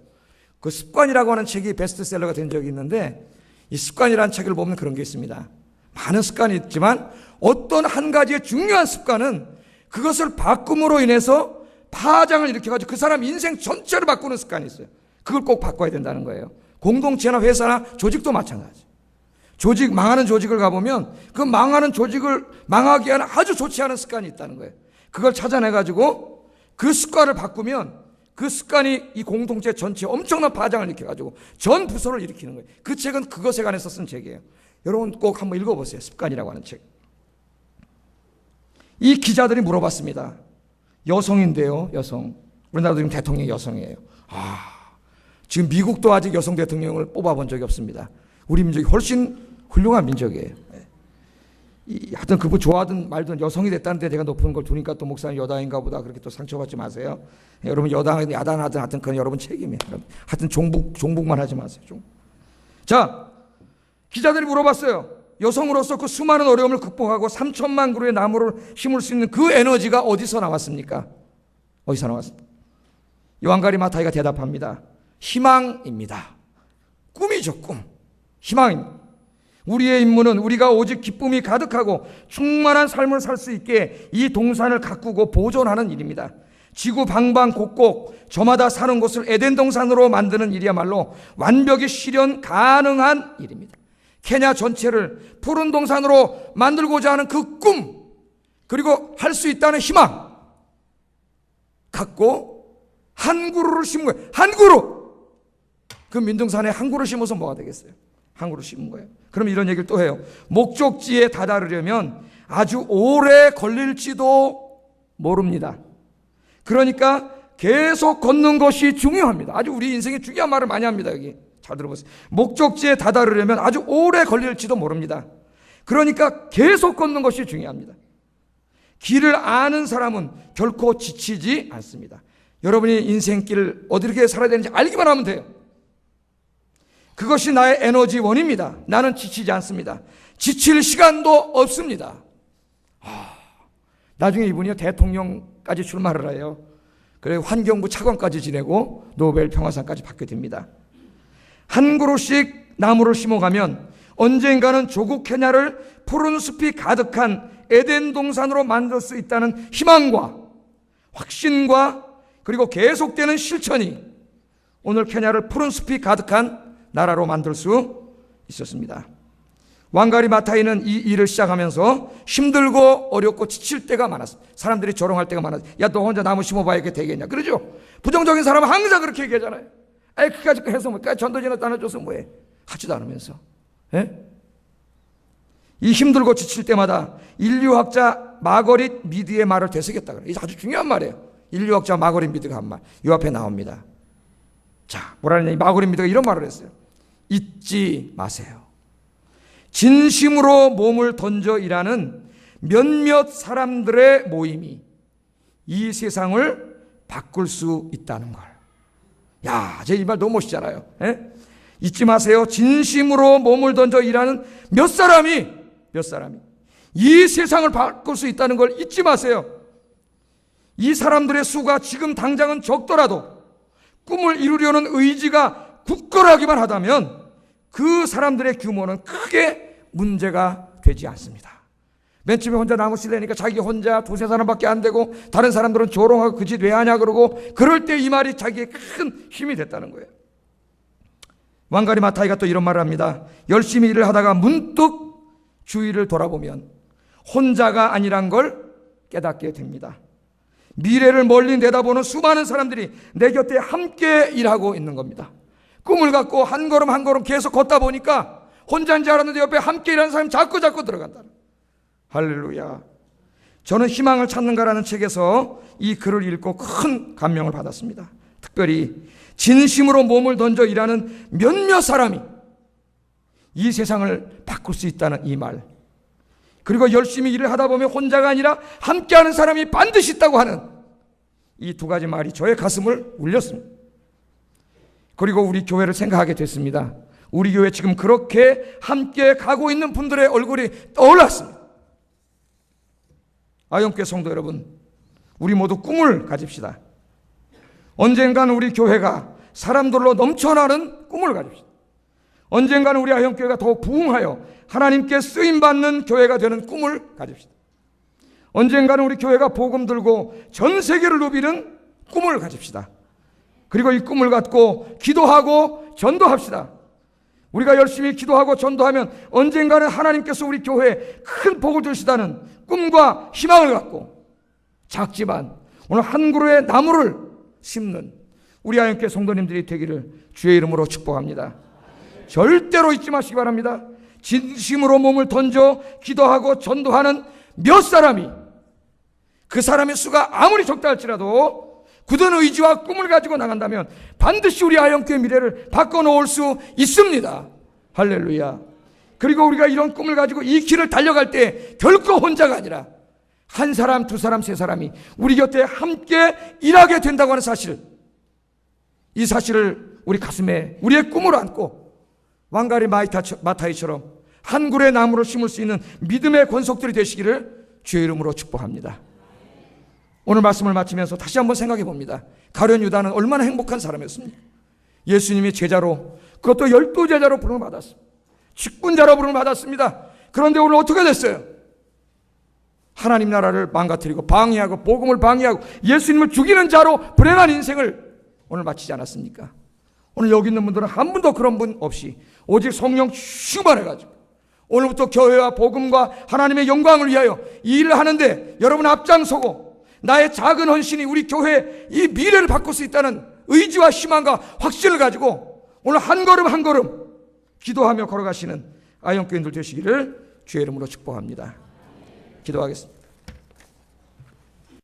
[SPEAKER 1] 그 습관이라고 하는 책이 베스트셀러가 된 적이 있는데, 이 습관이라는 책을 보면 그런 게 있습니다. 많은 습관이 있지만 어떤 한 가지의 중요한 습관은 그것을 바꿈으로 인해서 파장을 일으켜가지고 그 사람 인생 전체를 바꾸는 습관이 있어요. 그걸 꼭 바꿔야 된다는 거예요. 공동체나 회사나 조직도 마찬가지. 조직, 망하는 조직을 가보면 그 망하는 조직을 망하게 하는 아주 좋지 않은 습관이 있다는 거예요. 그걸 찾아내가지고 그 습관을 바꾸면 그 습관이 이 공동체 전체에 엄청난 파장을 일으켜가지고 전 부서를 일으키는 거예요. 그 책은 그것에 관해서 쓴 책이에요. 여러분 꼭 한번 읽어보세요. 습관이라고 하는 책. 이 기자들이 물어봤습니다. 여성인데요, 여성. 우리나라도 지금 대통령이 여성이에요. 지금 미국도 아직 여성 대통령을 뽑아본 적이 없습니다. 우리 민족이 훨씬 훌륭한 민족이에요. 하여튼 그분 좋아하든 말든 여성이 됐다는데 제가 높은 걸 두니까 또 목사님 여당인가 보다 그렇게 또 상처받지 마세요. 여러분 여당, 야당 하든 하여튼 그건 여러분 책임이에요. 하여튼 종북만 하지 마세요. 자, 기자들이 물어봤어요. 여성으로서 그 수많은 어려움을 극복하고 3천만 그루의 나무를 심을 수 있는 그 에너지가 어디서 나왔습니까? 어디서 나왔습니까? 왕가리 마타이가 대답합니다. 희망입니다. 꿈이죠, 꿈. 희망입니다. 우리의 임무는 우리가 오직 기쁨이 가득하고 충만한 삶을 살 수 있게 이 동산을 가꾸고 보존하는 일입니다. 지구 방방곡곡 저마다 사는 곳을 에덴 동산으로 만드는 일이야말로 완벽히 실현 가능한 일입니다. 케냐 전체를 푸른 동산으로 만들고자 하는 그 꿈, 그리고 할 수 있다는 희망 갖고 한 그루를 심은 거예요. 한 그루! 그 민둥산에 한 그루 심어서 뭐가 되겠어요? 한 그루 심은 거예요. 그럼 이런 얘기를 또 해요. 목적지에 다다르려면 아주 오래 걸릴지도 모릅니다. 그러니까 계속 걷는 것이 중요합니다. 아주 우리 인생에 중요한 말을 많이 합니다. 여기 잘 들어보세요. 목적지에 다다르려면 아주 오래 걸릴지도 모릅니다. 그러니까 계속 걷는 것이 중요합니다. 길을 아는 사람은 결코 지치지 않습니다. 여러분이 인생길을 어떻게 살아야 되는지 알기만 하면 돼요. 그것이 나의 에너지원입니다. 나는 지치지 않습니다. 지칠 시간도 없습니다. 나중에 이분이 대통령까지 출마를 해요. 그리고 환경부 차관까지 지내고 노벨 평화상까지 받게 됩니다. 한 그루씩 나무를 심어가면 언젠가는 조국 케냐를 푸른 숲이 가득한 에덴 동산으로 만들 수 있다는 희망과 확신과 그리고 계속되는 실천이 오늘 케냐를 푸른 숲이 가득한 나라로 만들 수 있었습니다. 왕가리 마타이는 이 일을 시작하면서 힘들고 어렵고 지칠 때가 많았습니다. 사람들이 조롱할 때가 많았어요. 야, 너 혼자 나무 심어봐야 이렇게 되겠냐. 그러죠? 부정적인 사람은 항상 그렇게 얘기하잖아요. 아이, 그까짓 거 해서 뭐까 전도지나 따눠줘서 뭐해. 하지도 않으면서. 예? 이 힘들고 지칠 때마다 인류학자 마거릿 미드의 말을 되새겼다 그래요. 이게 아주 중요한 말이에요. 인류학자 마거릿 미드가 한 말. 이 앞에 나옵니다. 자, 뭐라 하냐. 마거릿 미드가 이런 말을 했어요. 잊지 마세요. 진심으로 몸을 던져 일하는 몇몇 사람들의 모임이 이 세상을 바꿀 수 있다는 걸. 야, 제 이 말 너무 멋있잖아요. 에? 잊지 마세요. 진심으로 몸을 던져 일하는 몇 사람이 이 세상을 바꿀 수 있다는 걸 잊지 마세요. 이 사람들의 수가 지금 당장은 적더라도 꿈을 이루려는 의지가 굳건하기만 하다면 그 사람들의 규모는 크게 문제가 되지 않습니다. 맨 처음에 혼자 나무실래니까 자기 혼자 두세 사람밖에 안 되고 다른 사람들은 조롱하고 그 짓 왜 하냐 그러고, 그럴 때 이 말이 자기의 큰 힘이 됐다는 거예요. 왕가리 마타이가 또 이런 말을 합니다. 열심히 일을 하다가 문득 주위를 돌아보면 혼자가 아니란 걸 깨닫게 됩니다. 미래를 멀리 내다보는 수많은 사람들이 내 곁에 함께 일하고 있는 겁니다. 꿈을 갖고 한 걸음 한 걸음 계속 걷다 보니까 혼자인 줄 알았는데 옆에 함께 일하는 사람이 자꾸 들어간다. 할렐루야. 저는 희망을 찾는가라는 책에서 이 글을 읽고 큰 감명을 받았습니다. 특별히 진심으로 몸을 던져 일하는 몇몇 사람이 이 세상을 바꿀 수 있다는 이 말, 그리고 열심히 일을 하다 보면 혼자가 아니라 함께하는 사람이 반드시 있다고 하는 이 두 가지 말이 저의 가슴을 울렸습니다. 그리고 우리 교회를 생각하게 됐습니다. 우리 교회 지금 그렇게 함께 가고 있는 분들의 얼굴이 떠올랐습니다. 아영교회 성도 여러분, 우리 모두 꿈을 가집시다. 언젠가는 우리 교회가 사람들로 넘쳐나는 꿈을 가집시다. 언젠가는 우리 아영교회가 더욱 부흥하여 하나님께 쓰임받는 교회가 되는 꿈을 가집시다. 언젠가는 우리 교회가 복음 들고 전 세계를 누비는 꿈을 가집시다. 그리고 이 꿈을 갖고 기도하고 전도합시다. 우리가 열심히 기도하고 전도하면 언젠가는 하나님께서 우리 교회에 큰 복을 주시다는 꿈과 희망을 갖고 작지만 오늘 한 그루의 나무를 심는 우리 아영교회 성도님들이 되기를 주의 이름으로 축복합니다. 절대로 잊지 마시기 바랍니다. 진심으로 몸을 던져 기도하고 전도하는 몇 사람이, 그 사람의 수가 아무리 적다 할지라도 굳은 의지와 꿈을 가지고 나간다면 반드시 우리 아영교회 미래를 바꿔놓을 수 있습니다. 할렐루야. 그리고 우리가 이런 꿈을 가지고 이 길을 달려갈 때 결코 혼자가 아니라 한 사람, 두 사람, 세 사람이 우리 곁에 함께 일하게 된다고 하는 사실, 이 사실을 우리 가슴에 우리의 꿈으로 안고 왕가리 마타이처럼 한 그루의 나무를 심을 수 있는 믿음의 권속들이 되시기를 주의 이름으로 축복합니다. 오늘 말씀을 마치면서 다시 한번 생각해 봅니다. 가룟 유다는 얼마나 행복한 사람이었습니까? 예수님이 제자로, 그것도 12제자로 부름을 받았습니다. 직분자로 부름을 받았습니다. 그런데 오늘 어떻게 됐어요? 하나님 나라를 망가뜨리고 방해하고 복음을 방해하고 예수님을 죽이는 자로 불행한 인생을 오늘 마치지 않았습니까? 오늘 여기 있는 분들은 한 분도 그런 분 없이 오직 성령 충만해가지고 오늘부터 교회와 복음과 하나님의 영광을 위하여 이 일을 하는데 여러분 앞장서고 나의 작은 헌신이 우리 교회의 이 미래를 바꿀 수 있다는 의지와 희망과 확신을 가지고 오늘 한 걸음 한 걸음 기도하며 걸어가시는 아영교인들 되시기를 주의 이름으로 축복합니다. 기도하겠습니다.